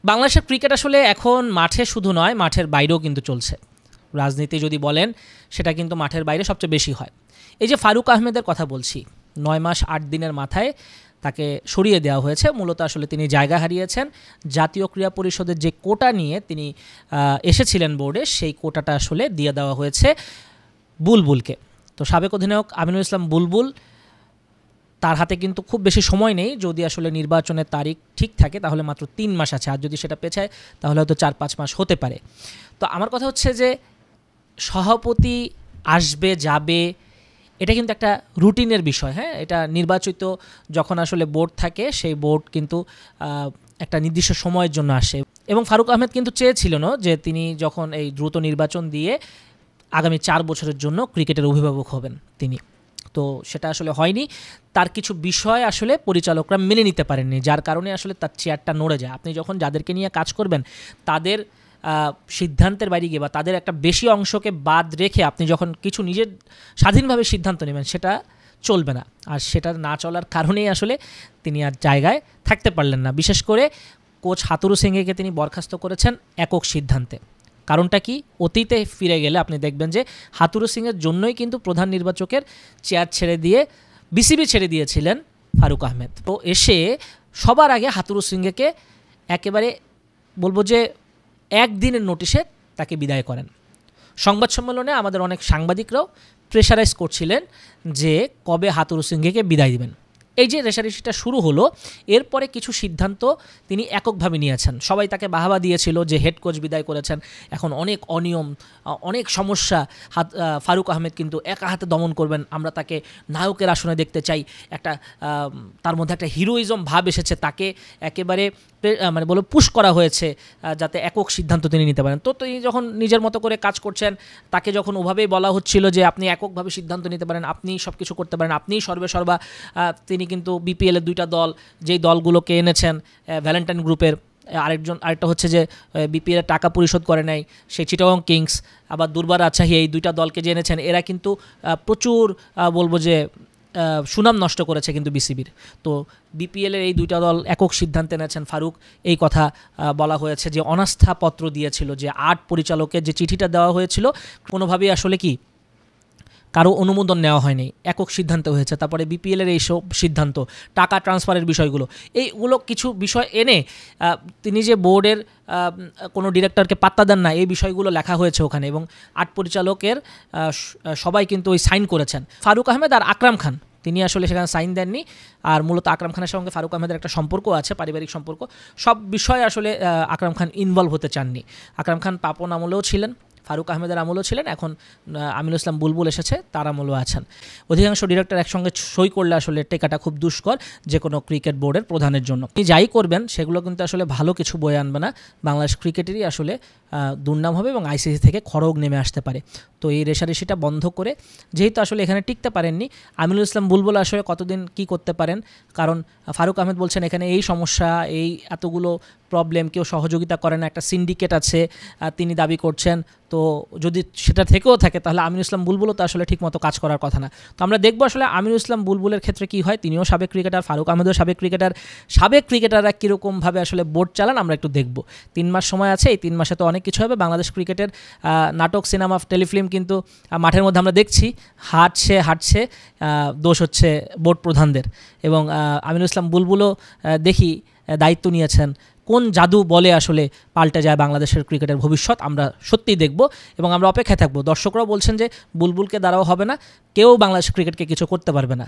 বাংলাদেশের ক্রিকেট আসলে এখন মাঠে শুধু নয়, মাঠের বাইরেও কিন্তু চলছে। রাজনীতি যদি বলেন সেটা কিন্তু মাঠের বাইরে সবচেয়ে বেশি হয়। এই যে ফারুক আহমেদের কথা বলছি, 9 মাস 8 দিনের মাথায় তাকে সরিয়ে দেওয়া হয়েছে। মূলত আসলে তিনি জায়গা হারিয়েছেন। জাতীয় ক্রীড়া পরিষদের যে কোটা নিয়ে তিনি এসেছিলেন বোর্ডে, সেই কোটাটা আসলে দিয়ে দেওয়া হয়েছে বুলবুলকে। তো সাবেক অধিনায়ক আমিনুল ইসলাম বুলবুল, তার হাতে কিন্তু খুব বেশি সময় নেই। যদি আসলে নির্বাচনের তারিখ ঠিক থাকে তাহলে মাত্র 3 মাস আছে, আর যদি সেটা পেছায় তাহলে হয়তো 4-5 মাস হতে পারে। তো আমার কথা হচ্ছে যে সভাপতি আসবে যাবে, এটা কিন্তু একটা রুটিনের বিষয়। হ্যাঁ, এটা নির্বাচিত যখন আসলে বোর্ড থাকে, সেই বোর্ড কিন্তু একটা নির্দিষ্ট সময়ের জন্য আসে। এবং ফারুক আহমেদ কিন্তু চেয়েছিলেন যে তিনি যখন এই দ্রুত নির্বাচন দিয়ে আগামী 4 বছরের জন্য ক্রিকেটের অভিভাবক হবেন তিনি, তো সেটা আসলে হয়নি। তার কিছু বিষয় আসলে পরিচালকরা মেনে নিতে পারেননি, যার কারণে আসলে তার চেয়ারটা নড়ে যায়। আপনি যখন যাদেরকে নিয়ে কাজ করবেন তাদের সিদ্ধান্তের বাইরে গিয়ে বা তাদের একটা বেশি অংশকে বাদ রেখে আপনি যখন কিছু নিজের স্বাধীনভাবে সিদ্ধান্ত নেবেন, সেটা চলবে না। আর সেটা না চলার কারণেই আসলে তিনি আর জায়গায় থাকতে পারলেন না। বিশেষ করে কোচ হাতুরু সিংকে তিনি বরখাস্ত করেছেন একক সিদ্ধান্তে। কারণটা কি? অতীতে ফিরে গেলে আপনি দেখবেন যে হাতুরু সিংয়ের জন্যই কিন্তু প্রধান নির্বাচকের চেয়ার ছেড়ে দিয়ে বিসিবি ছেড়ে দিয়েছিলেন ফারুক আহমেদ। তো এসে সবার আগে হাতুরু সিংকে একেবারে বলবো যে একদিনের নোটিশে তাকে বিদায় করেন। সংবাদ সম্মেলনে আমাদের অনেক সাংবাদিকরাও প্রেশারাইজ করছিলেন যে কবে হাতুরু সিংকে বিদায় দিবেন। এই যে রেশারেশিটা শুরু হলো, এরপরে কিছু সিদ্ধান্ত তিনি এককভাবে নিয়েছেন। সবাই তাকে বাহাবা দিয়েছিল যে হেড কোচ বিদায় করেছেন, এখন অনেক অনিয়ম, অনেক সমস্যা, ফারুক আহমেদ কিন্তু একা হাতে দমন করবেন, আমরা তাকে নায়কের আসনে দেখতে চাই। একটা তার মধ্যে একটা হিরোইজম ভাব এসেছে, তাকে একেবারে মানে বলে পুশ করা হয়েছে যাতে একক সিদ্ধান্ত তিনি নিতে পারেন। তো তিনি যখন নিজের মতো করে কাজ করছেন, তাকে যখন ওভাবেই বলা হচ্ছিল যে আপনি এককভাবে সিদ্ধান্ত নিতে পারেন, আপনি সব কিছু করতে পারেন, আপনিই সর্বেসর্বা, তিনি কিন্তু বিপিএলের 2টা দল, যেই দলগুলোকে এনেছেন ভ্যালেন্টাইন গ্রুপের, আরেকটা হচ্ছে যে বিপিএলের টাকা পরিশোধ করে নাই সেই চিটাগং কিংস, আবার দুর্বার রাজশাহী, এই 2টা দলকে যে এনেছেন এরা কিন্তু প্রচুর বলবো যে সুনাম নষ্ট করেছে কিন্তু বিসিবির। তো বিপিএলের এই 2টা দল একক সিদ্ধান্তে এনেছেন। ফারুক এই কথা বলা হয়েছে যে অনাস্থাপত্র দিয়েছিল, যে 8 পরিচালকের যে চিঠিটা দেওয়া হয়েছিল কোনোভাবেই আসলে কি কারো অনুমোদন নেওয়া হয়নি, একক সিদ্ধান্ত হয়েছে। তারপরে বিপিএলের এইসব সিদ্ধান্ত, টাকা ট্রান্সফারের বিষয়গুলো, এইগুলো কিছু বিষয় এনে তিনি যে বোর্ডের কোনো ডিরেক্টরকে পাত্তা দেন না, এই বিষয়গুলো লেখা হয়েছে ওখানে। এবং 8 পরিচালকের সবাই কিন্তু ওই সাইন করেছেন। ফারুক আহমেদ আর আকরাম খান তিনি আসলে সেখানে সাইন দেননি। আর মূলত আকরাম খানের সঙ্গে ফারুক আহমেদের একটা সম্পর্ক আছে, পারিবারিক সম্পর্ক। সব বিষয়ে আসলে আকরাম খান ইনভলভ হতে চাননি। আকরাম খান পাপন আমলেও ছিলেন, ফারুক আহমেদের আমলও ছিলেন, এখন আমিনুল ইসলাম বুলবুল এসেছে তার আমলও আছেন। অধিকাংশ ডিরেক্টর একসঙ্গে সই করলে আসলে টেকাটা খুব দুষ্কর যে কোনো ক্রিকেট বোর্ডের প্রধানের জন্য। তিনি যাই করবেন সেগুলো কিন্তু আসলে ভালো কিছু বয়ে আনবে না, বাংলাদেশ ক্রিকেটেরই আসলে দুর্নাম হবে এবং আইসিসি থেকে খড়গ নেমে আসতে পারে। তো এই রেশারেশিটা বন্ধ করে, যেহেতু আসলে এখানে টিকতে পারেননি, আমিনুল ইসলাম বুলবুল আসলে কতদিন কি করতে পারেন, কারণ ফারুক আহমেদ বলছেন এখানে এই সমস্যা, এই এতগুলো প্রবলেম, কেউ সহযোগিতা করে না, একটা সিন্ডিকেট আছে তিনি দাবি করছেন। তো যদি সেটা থেকেও থাকে তাহলে আমিনুল ইসলাম বুলবুলও তো আসলে ঠিকমতো কাজ করার কথা না। তো আমরা দেখবো আসলে আমিনুল ইসলাম বুলবুলের ক্ষেত্রে কি হয়। তিনিও সাবেক ক্রিকেটার, ফারুক আহমেদও সাবেক ক্রিকেটার। সাবেক ক্রিকেটাররা কীরকমভাবে আসলে বোর্ড চালান আমরা একটু দেখব। 3 মাস সময় আছে, এই 3 মাসে তো অনেক কিছু হবে। বাংলাদেশ ক্রিকেটের নাটক, সিনেমা, টেলিফিল্ম কিন্তু মাঠের মধ্যে আমরা দেখছি হাঁটছে, দোষ হচ্ছে বোর্ড প্রধানদের। এবং আমিনুল ইসলাম বুলবুলও দেখি দায়িত্ব নিয়েছেন। কোন জাদু বলে আসলে পাল্টে যায় বাংলাদেশের ক্রিকেটের ভবিষ্যৎ, আমরা সত্যিই দেখব এবং আমরা অপেক্ষায় থাকবো। দর্শকরাও বলছেন যে বুলবুলকে দ্বারাও হবে না, কেউ বাংলাদেশ ক্রিকেটকে কিছু করতে পারবে না।